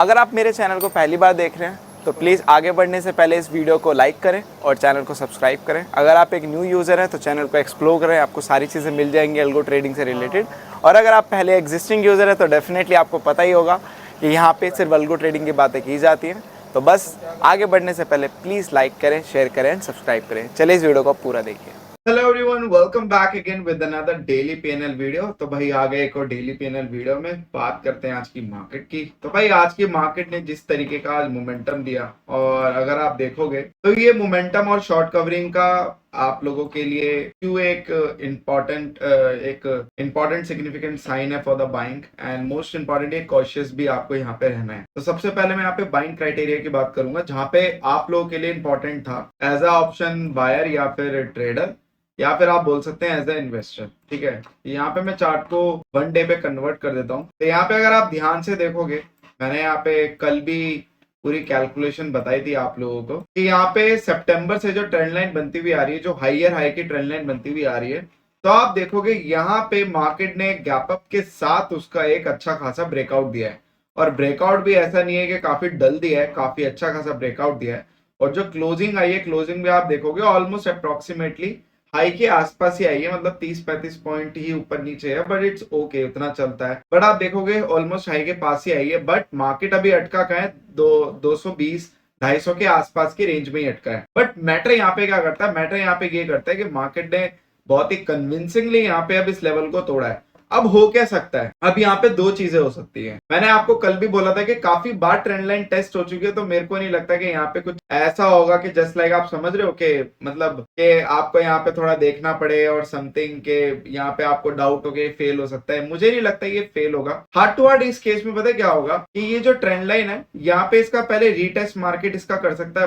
अगर आप मेरे चैनल को पहली बार देख रहे हैं तो प्लीज़ आगे बढ़ने से पहले इस वीडियो को लाइक करें और चैनल को सब्सक्राइब करें। अगर आप एक न्यू यूज़र हैं तो चैनल को एक्सप्लोर करें, आपको सारी चीज़ें मिल जाएंगी एल्गो ट्रेडिंग से रिलेटेड। और अगर आप पहले एग्जिस्टिंग यूज़र हैं तो डेफिनेटली आपको पता ही होगा कि यहाँ पे सिर्फ एल्गो ट्रेडिंग की बातें की जाती हैं। तो बस आगे बढ़ने से पहले प्लीज़ लाइक करें, शेयर करें एंड सब्सक्राइब करें। चलिए इस वीडियो को पूरा देखिए। Hello everyone, welcome back again with another daily PNL video. तो भाई आ गए एक और डेली पीएनएल वीडियो में बात करते हैं आज की मार्केट की। तो भाई आज की मार्केट ने जिस तरीके का आज मोमेंटम दिया, और अगर आप देखोगे तो ये मोमेंटम और शॉर्ट कवरिंग का आप लोगों के लिए क्यों एक इम्पोर्टेंट सिग्निफिकेंट साइन है for the buying, and most important ये कॉशियस भी आपको यहाँ पे रहना है। तो सबसे पहले मैं यहाँ पे बाइंग क्राइटेरिया की बात करूंगा, जहां पे आप लोगों के लिए इंपॉर्टेंट था एज अ ऑप्शन बायर या फिर ट्रेडर, या फिर आप बोल सकते हैं एज ए इन्वेस्टर। ठीक है, यहाँ पे मैं चार्ट को 1 डे पे कन्वर्ट कर देता हूँ। तो यहाँ पे अगर आप ध्यान से देखोगे, मैंने यहाँ पे कल भी पूरी कैलकुलेशन बताई थी आप लोगों को कि यहाँ पे सितंबर से जो ट्रेंड लाइन बनती हुई आ रही है, जो हाइयर हाई की ट्रेंड लाइन बनती हुई आ रही है, तो आप देखोगे यहाँ पे मार्केट ने गैप अप के साथ उसका एक अच्छा खासा ब्रेकआउट दिया है। और ब्रेकआउट भी ऐसा नहीं है कि काफी डल दिया है, काफी अच्छा खासा ब्रेकआउट दिया है। और जो क्लोजिंग आई है, क्लोजिंग भी आप देखोगे ऑलमोस्ट अप्रोक्सीमेटली हाई के आसपास ही आई है, मतलब 30-35 पॉइंट ही ऊपर नीचे है, बट इट्स ओके, उतना चलता है। बट आप देखोगे ऑलमोस्ट हाई के पास ही आई है, बट मार्केट अभी अटका कहाँ है, 220 250 के आसपास की रेंज में ही अटका है। बट मैटर यहाँ पे क्या करता है, मैटर यहाँ पे ये करता है कि मार्केट ने बहुत ही कन्विंसिंगली यहाँ पे अब इस लेवल को तोड़ा है। अब हो क्या सकता है, अब यहाँ पे दो चीजें हो सकती है। मैंने आपको कल भी बोला था कि काफी बार ट्रेंड लाइन टेस्ट हो चुकी है, तो मेरे को नहीं लगता कि यहाँ पे कुछ ऐसा होगा कि जस्ट लाइक आप समझ रहे हो कि मतलब कि आपको यहाँ पे थोड़ा देखना पड़े और समथिंग के यहाँ पे आपको डाउट हो के फेल हो सकता है। मुझे नहीं लगता ये फेल होगा। हार्ट टू हार्ट इस केस में पता है क्या होगा कि ये जो ट्रेंड लाइन है, यहाँ पे इसका पहले रीटेस्ट मार्केट इसका कर सकता है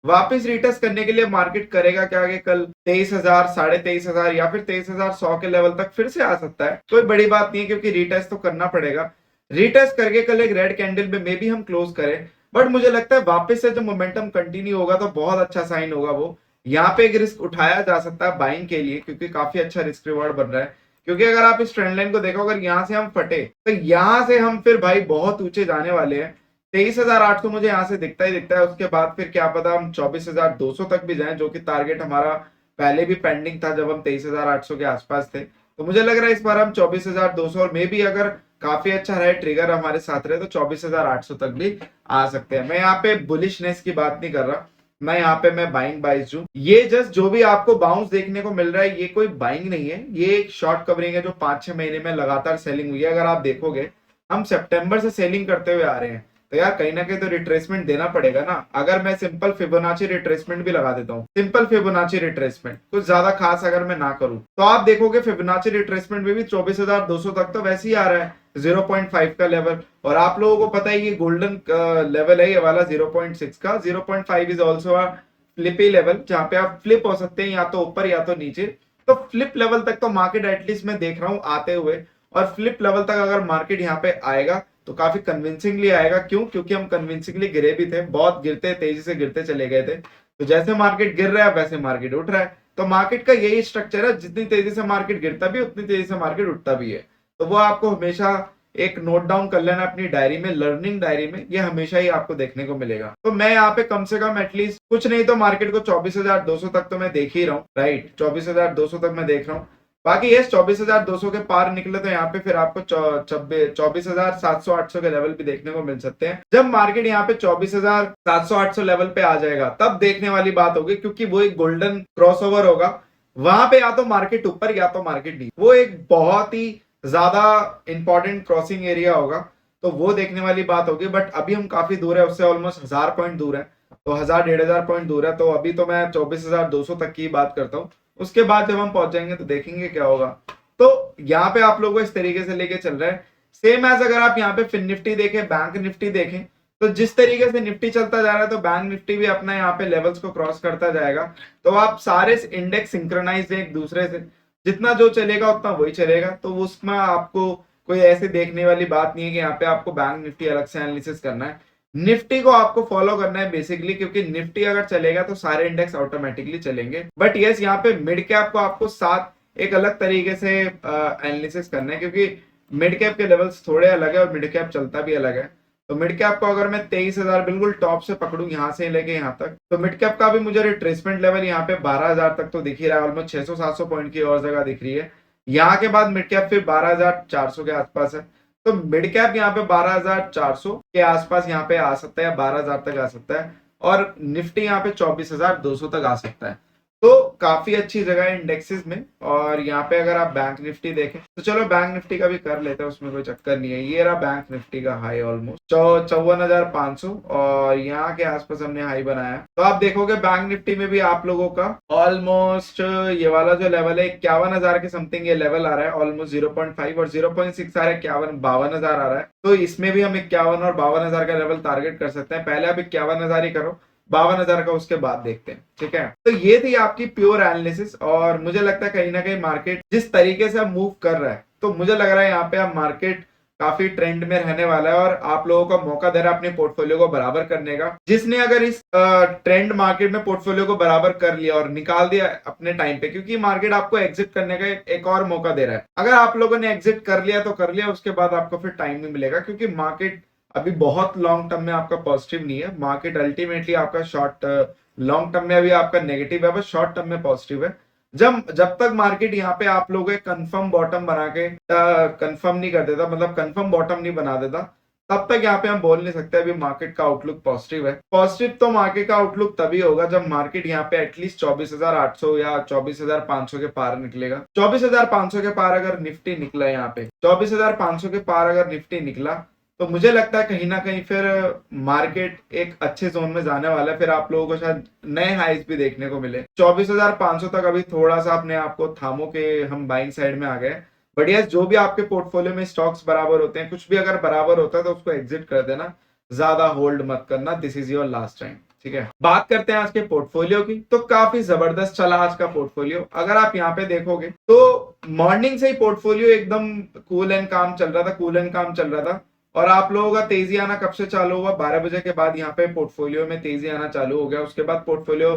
वापस रीटेस्ट करने के लिए मार्केट करेगा क्या कि कल 23,000, 23,500 या फिर 23,100 के लेवल तक फिर से आ सकता है। कोई बड़ी बात नहीं है, क्योंकि रीटेस्ट तो करना पड़ेगा। रीटेस्ट करके कल एक रेड कैंडल में मे बी हम क्लोज करें, बट मुझे लगता है वापस से जो मोमेंटम कंटिन्यू होगा तो बहुत अच्छा साइन होगा वो। यहाँ पे एक रिस्क उठाया जा सकता है बाइंग के लिए, क्योंकि काफी अच्छा रिस्क रिवॉर्ड बन रहा है। क्योंकि अगर आप इस ट्रेंड लाइन को देखो, अगर यहाँ से हम फटे तो यहाँ से हम फिर भाई बहुत ऊंचे जाने वाले हैं। 23,800 मुझे यहाँ से दिखता ही दिखता है। उसके बाद फिर क्या पता हम 24,200 तक भी जाएं, जो कि टारगेट हमारा पहले भी पेंडिंग था जब हम 23,800 के आसपास थे। तो मुझे लग रहा है इस बार हम 24,200 और मे भी अगर काफी अच्छा रहे, ट्रिगर हमारे साथ रहे, तो 24,800 तक भी आ सकते हैं। मैं यहाँ पे बुलिशनेस की बात नहीं कर रहा, मैं यहाँ पे मैं बाइंग बाइज हूँ। ये जस्ट जो भी आपको बाउंस देखने को मिल रहा है, ये कोई बाइंग नहीं है, ये एक शॉर्ट कवरिंग है जो 5-6 महीने में लगातार सेलिंग हुई है। अगर आप देखोगे हम सितंबर से सेलिंग करते हुए आ रहे हैं, तो यार कहीं ना कहीं तो रिट्रेसमेंट देना पड़ेगा ना। अगर मैं सिंपल फिबोनाची रिट्रेसमेंट भी लगा देता हूँ, सिंपल फिबोनाची रिट्रेसमेंट कुछ ज्यादा खास अगर मैं ना करूँ, तो आप देखोगे फिबोनाची रिट्रेसमेंट में भी 24,200 तक तो वैसे ही आ रहा है, 0.5 का लेवल। और आप लोगों को पता है ये गोल्डन लेवल है ये वाला 0.6 का। 0.5 is also a Flippi level, जहां पे आप फ्लिप हो सकते हैं या तो ऊपर या तो नीचे। तो फ्लिप लेवल तक तो मार्केट एटलीस्ट मैं देख रहा हूँ आते हुए, और फ्लिप लेवल तक अगर मार्केट यहाँ पे आएगा तो काफी कन्विंसिंगली आएगा। क्यों? क्योंकि हम कन्विंसिंगली गिरे भी थे, बहुत गिरते, तेजी से गिरते चले गए थे। तो जैसे मार्केट गिर रहा है वैसे मार्केट उठ रहा है। तो मार्केट का यही स्ट्रक्चर है, जितनी तेजी से मार्केट गिरता भी उतनी तेजी से मार्केट उठता भी है। तो वो आपको हमेशा एक नोट डाउन कर लेना अपनी डायरी में, लर्निंग डायरी में, ये हमेशा ही आपको देखने को मिलेगा। तो मैं यहाँ पे कम से कम एटलीस्ट कुछ नहीं तो मार्केट को 24,200 तक तो मैं देख ही रहा हूँ, राइट। 24,200 तक मैं देख रहा हूँ। बाकी ये 24,200 के पार निकले तो यहाँ पे फिर आपको 24,700-800 के लेवल भी देखने को मिल सकते हैं। जब मार्केट यहाँ पे 24,700-800 लेवल पे आ जाएगा तब देखने वाली बात होगी, क्योंकि वो एक गोल्डन क्रॉसओवर होगा। वहां पे या तो मार्केट ऊपर या तो मार्केट नीचे, वो एक बहुत ही ज्यादा इंपॉर्टेंट क्रॉसिंग एरिया होगा। तो वो देखने वाली बात होगी। बट अभी हम काफी दूर है उससे, ऑलमोस्ट 1,000 पॉइंट दूर है, तो 1,000-1,500 पॉइंट दूर है। तो अभी तो मैं 24,200 तक की बात करता हूँ। उसके बाद जब हम पहुंचेंगे तो देखेंगे क्या होगा। तो यहाँ पे आप लोगों को इस तरीके से लेके चल रहे हैं। सेम एज अगर आप यहाँ पे फिन निफ्टी देखें, बैंक निफ्टी देखें, तो जिस तरीके से निफ्टी चलता जा रहा है तो बैंक निफ्टी भी अपना यहाँ पे लेवल्स को क्रॉस करता जाएगा। तो आप सारे इंडेक्स सिंक्रोनाइज है एक दूसरे से, जितना जो चलेगा उतना वही चलेगा। तो उसमें आपको कोई ऐसे देखने वाली बात नहीं है कि यहाँ पे आपको बैंक निफ्टी अलग से एनालिसिस करना है। निफ्टी को आपको फॉलो करना है बेसिकली, क्योंकि निफ्टी अगर चलेगा तो सारे इंडेक्स ऑटोमेटिकली चलेंगे। बट यस, यहाँ पे मिड कैप को आपको साथ एक अलग तरीके से एनालिसिस करना है, क्योंकि मिड कैप के लेवल्स थोड़े अलग है और मिड कैप चलता भी अलग है। तो मिड कैप को अगर मैं 23,000 बिल्कुल टॉप से पकड़ूं यहाँ से लेके यहाँ तक, तो मिड कैप का भी मुझे रिट्रेसमेंट लेवल यहाँ पे 12,000 तक तो दिख ही रहा है, ऑलमोस्ट 600-700 पॉइंट की और जगह दिख रही है। यहाँ के बाद मिड कैप फिर 12,400 के आसपास है, तो मिड कैप यहाँ पे 12,400 के आसपास यहाँ पे आ सकता है या 12,000 तक आ सकता है, और निफ्टी यहाँ पे 24,200 तक आ सकता है। तो काफी अच्छी जगह है इंडेक्सेस में। और यहाँ पे अगर आप बैंक निफ्टी देखें तो चलो बैंक निफ्टी का भी कर लेते हैं, उसमें कोई चक्कर नहीं है। ये रहा बैंक निफ्टी का हाई ऑलमोस्ट 54,500 और यहाँ के आसपास हमने हाई बनाया। तो आप देखोगे बैंक निफ्टी में भी आप लोगों का ऑलमोस्ट ये वाला जो लेवल है 51,000 के समथिंग ये लेवल आ रहा है, ऑलमोस्ट 0.5 और 0.6 आ रहा है, 52,000 आ रहा है। तो इसमें भी हम 51 और 52,000 का लेवल टारगेट कर सकते हैं। पहले आप 51,000 ही करो, 52,000 का उसके बाद देखते हैं, ठीक है। तो ये थी आपकी प्योर एनालिसिस, और मुझे लगता है कहीं ना कहीं मार्केट जिस तरीके से अब मूव कर रहा है, तो मुझे लग रहा है यहाँ पे अब मार्केट काफी ट्रेंड में रहने वाला है और आप लोगों को मौका दे रहा है अपने पोर्टफोलियो को बराबर करने का। जिसने अगर इस ट्रेंड मार्केट में पोर्टफोलियो को बराबर कर लिया और निकाल दिया अपने टाइम पे, क्योंकि मार्केट आपको एग्जिट करने का एक और मौका दे रहा है। अगर आप लोगों ने एग्जिट कर लिया तो कर लिया, उसके बाद आपको फिर टाइम नहीं मिलेगा, क्योंकि मार्केट अभी बहुत लॉन्ग टर्म में आपका पॉजिटिव नहीं है। मार्केट अल्टीमेटली आपका शॉर्ट लॉन्ग टर्म में अभी आपका नेगेटिव है, बस शॉर्ट टर्म में पॉजिटिव है। जब तक मार्केट यहाँ पे आप लोगों कंफर्म बॉटम बना के कंफर्म नहीं कर देता, मतलब कंफर्म बॉटम नहीं बना देता, तब तक यहाँ पे हम बोल नहीं सकते अभी मार्केट का आउटलुक पॉजिटिव है। पॉजिटिव तो मार्केट का आउटलुक तभी होगा जब मार्केट यहाँ पे एटलीस्ट 24,800 या 24,500 के पार निकलेगा। 24,500 के पार अगर निफ्टी निकला, यहाँ पे 24,500 के पार अगर निफ्टी निकला, तो मुझे लगता है कहीं ना कहीं फिर मार्केट एक अच्छे जोन में जाने वाला है। फिर आप लोगों को शायद नए हाइज भी देखने को मिले। 24,500 तक अभी थोड़ा सा अपने आप को थामो के हम बाइंग साइड में आ गए। बढ़िया, जो भी आपके पोर्टफोलियो में स्टॉक्स बराबर होते हैं, कुछ भी अगर बराबर होता है तो उसको एग्जिट कर देना, ज्यादा होल्ड मत करना। This is your last time, ठीक है। बात करते हैं आज के पोर्टफोलियो की, तो काफी जबरदस्त चला आज का पोर्टफोलियो। अगर आप यहाँ पे देखोगे तो मॉर्निंग से ही पोर्टफोलियो एकदम कूल एंड काम चल रहा था। और आप लोगों का तेजी आना कब से चालू हुआ? 12 बजे के बाद यहाँ पे पोर्टफोलियो में तेजी आना चालू हो गया। उसके बाद पोर्टफोलियो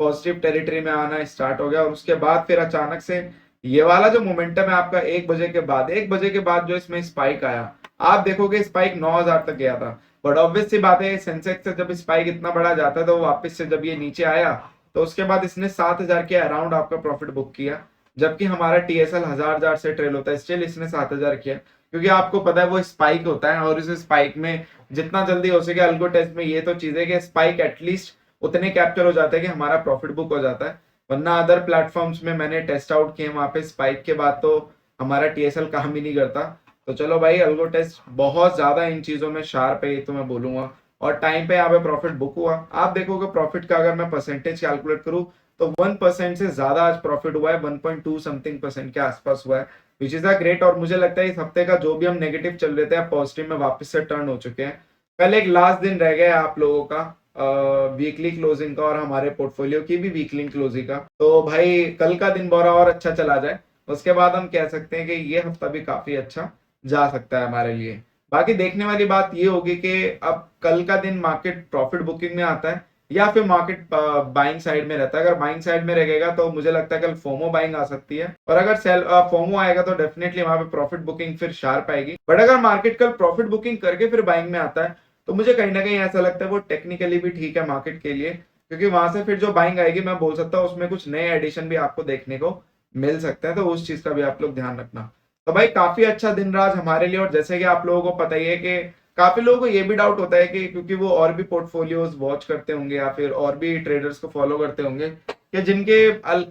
पॉजिटिव टेरिटरी में आना स्टार्ट हो गया, और उसके बाद फिर अचानक से ये वाला जो मोमेंटम है आपका 1 बजे के बाद जो इसमें स्पाइक आया, आप देखोगे स्पाइक 9,000 तक गया था। बट ऑब्वियस सी बात है, सेंसेक्स से जब स्पाइक इतना बड़ा जाता है तो वापस से जब ये नीचे आया तो उसके बाद इसने 7,000 के अराउंड आपका प्रॉफिट बुक किया, जबकि हमारा टीएसएल 1,000 से ट्रेल होता है। स्टिल इसने 7,000 किया, क्योंकि आपको पता है वो स्पाइक होता है, और इस स्पाइक में जितना जल्दी हो सके अल्गो टेस्ट में ये तो चीज है कि स्पाइक एटलीस्ट उतने कैप्चर हो जाते हैं कि हमारा प्रॉफिट बुक हो जाता है। वरना अदर प्लेटफॉर्म्स में मैंने टेस्ट आउट किए, वहां पे स्पाइक के बाद तो हमारा टीएसएल काम ही नहीं करता। तो चलो भाई, अल्गो टेस्ट बहुत ज्यादा इन चीजों में शार्प है, ये तो मैं बोलूंगा। और टाइम पे यहाँ पे प्रॉफिट बुक हुआ। आप देखोगे प्रॉफिट का अगर मैं परसेंटेज कैलकुलेट करूँ तो 1% से ज्यादा आज प्रॉफिट हुआ है, 1.2 समथिंग % के आसपास हुआ है, विच इज अ ग्रेट। और मुझे लगता है इस हफ्ते का जो भी हम नेगेटिव चल रहे थे आप पॉजिटिव में वापस से टर्न हो चुके हैं। पहले एक लास्ट दिन रह गया आप लोगों का वीकली क्लोजिंग का, और हमारे पोर्टफोलियो की भी वीकली क्लोजिंग का। तो भाई कल का दिन बोरा और अच्छा चला जाए, उसके बाद हम कह सकते हैं कि ये हफ्ता भी काफी अच्छा जा सकता है हमारे लिए। बाकी देखने वाली बात ये होगी कि अब कल का दिन मार्केट प्रॉफिट बुकिंग में आता है या फिर मार्केट बाइंग साइड में रहता है। अगर बाइंग साइड में रहेगा तो मुझे लगता है कल फोमो बाइंग आ सकती है, और अगर सेल फोमो आएगा तो डेफिनेटली वहां पे प्रॉफिट बुकिंग फिर शार्प आएगी। बट अगर मार्केट कल प्रॉफिट बुकिंग करके फिर बाइंग में आता है तो मुझे कहीं ना कहीं ऐसा लगता है वो टेक्निकली भी ठीक है मार्केट के लिए, क्योंकि वहां से फिर जो बाइंग आएगी मैं बोल सकता हूँ उसमें कुछ नए एडिशन भी आपको देखने को मिल सकते हैं। तो उस चीज का भी आप लोग ध्यान रखना। तो भाई काफी अच्छा दिन रहा आज हमारे लिए। और जैसे कि आप लोगों को पता ही है कि काफी लोगों को ये भी डाउट होता है कि क्योंकि वो और भी पोर्टफोलियोज वॉच करते होंगे या फिर और भी ट्रेडर्स को फॉलो करते होंगे कि जिनके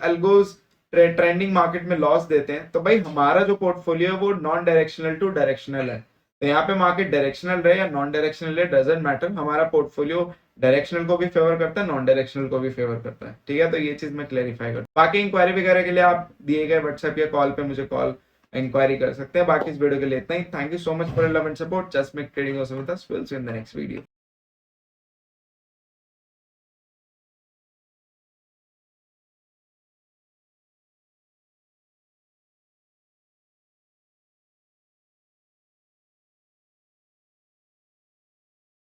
अल्गोज ट्रेंडिंग मार्केट में लॉस देते हैं, तो भाई हमारा जो पोर्टफोलियो है वो नॉन डायरेक्शनल टू डायरेक्शनल है। तो यहाँ पे मार्केट डायरेक्शनल रहे या नॉन डायरेक्शनल रहे डजंट मैटर, हमारा पोर्टफोलियो डायरेक्शनल को भी फेवर करता है, नॉन डायरेक्शनल को भी फेवर करता है, ठीक है। तो ये चीज मैं क्लेरिफाई करता हूँ। बाकी इंक्वायरी वगैरह के लिए आप दिए गए व्हाट्सएप या कॉल पे मुझे कॉल इंक्वायरी कर सकते हैं। बाकी इस वीडियो के लिए इतना ही। Thank you so much for love and support. Just make trading awesome with us. Will see you in the next video.